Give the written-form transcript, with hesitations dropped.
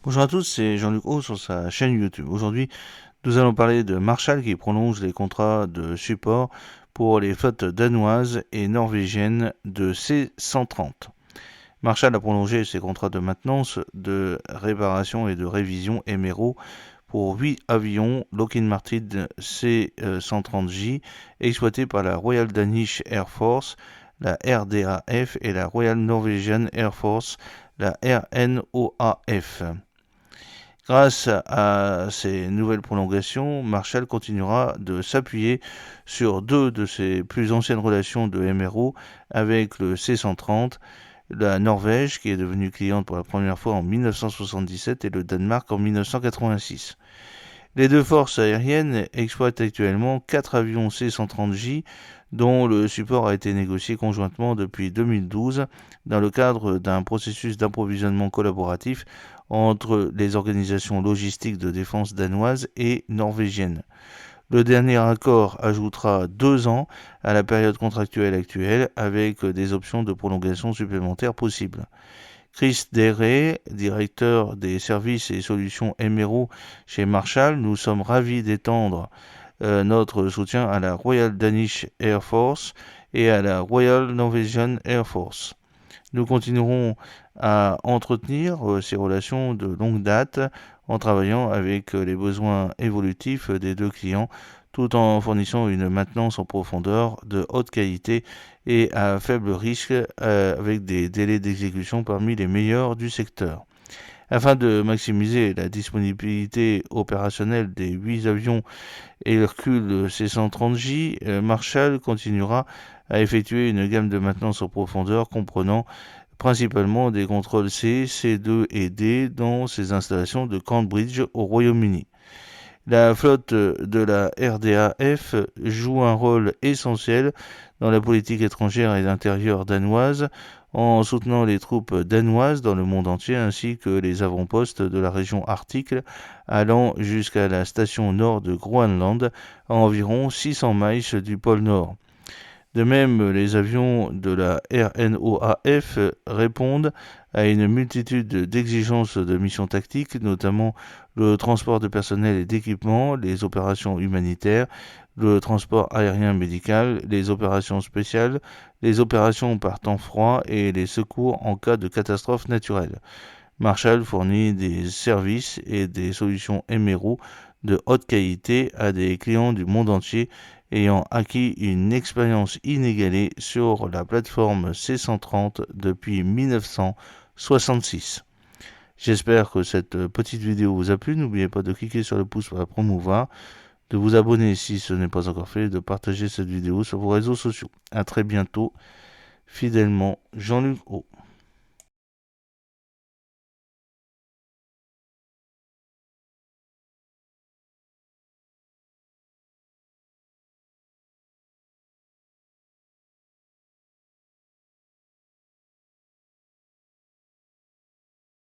Bonjour à tous, c'est Jean-Luc Haut sur sa chaîne YouTube. Aujourd'hui, nous allons parler de Marshall qui prolonge les contrats de support pour les flottes danoises et norvégiennes de C-130. Marshall a prolongé ses contrats de maintenance, de réparation et de révision MRO pour 8 avions Lockheed Martin C-130J exploités par la Royal Danish Air Force, la RDAF et la Royal Norwegian Air Force, la RNOAF. Grâce à ces nouvelles prolongations, Marshall continuera de s'appuyer sur deux de ses plus anciennes relations de MRO avec le C-130, la Norvège qui est devenue cliente pour la première fois en 1977 et le Danemark en 1986. Les deux forces aériennes exploitent actuellement 4 avions C-130J dont le support a été négocié conjointement depuis 2012 dans le cadre d'un processus d'approvisionnement collaboratif entre les organisations logistiques de défense danoises et norvégiennes. Le dernier accord ajoutera 2 ans à la période contractuelle actuelle avec des options de prolongation supplémentaires possibles. Chris Derey, directeur des services et solutions MRO chez Marshall, nous sommes ravis d'étendre notre soutien à la Royal Danish Air Force et à la Royal Norwegian Air Force. Nous continuerons à entretenir ces relations de longue date en travaillant avec les besoins évolutifs des deux clients tout en fournissant une maintenance en profondeur de haute qualité et à faible risque avec des délais d'exécution parmi les meilleurs du secteur. Afin de maximiser la disponibilité opérationnelle des 8 avions Hercule C-130J, Marshall continuera à effectuer une gamme de maintenance en profondeur comprenant principalement des contrôles C, C2 et D dans ses installations de Cambridge au Royaume-Uni. La flotte de la RDAF joue un rôle essentiel dans la politique étrangère et intérieure danoise en soutenant les troupes danoises dans le monde entier ainsi que les avant-postes de la région arctique allant jusqu'à la station nord de Groenland à environ 600 miles du pôle Nord. De même, les avions de la RNOAF répondent à une multitude d'exigences de missions tactiques, notamment le transport de personnel et d'équipement, les opérations humanitaires, le transport aérien médical, les opérations spéciales, les opérations par temps froid et les secours en cas de catastrophe naturelle. Marshall fournit des services et des solutions MRO de haute qualité à des clients du monde entier ayant acquis une expérience inégalée sur la plateforme C130 depuis 1966. J'espère que cette petite vidéo vous a plu. N'oubliez pas de cliquer sur le pouce pour la promouvoir, de vous abonner si ce n'est pas encore fait, et de partager cette vidéo sur vos réseaux sociaux. A très bientôt, fidèlement, Jean-Luc Haut.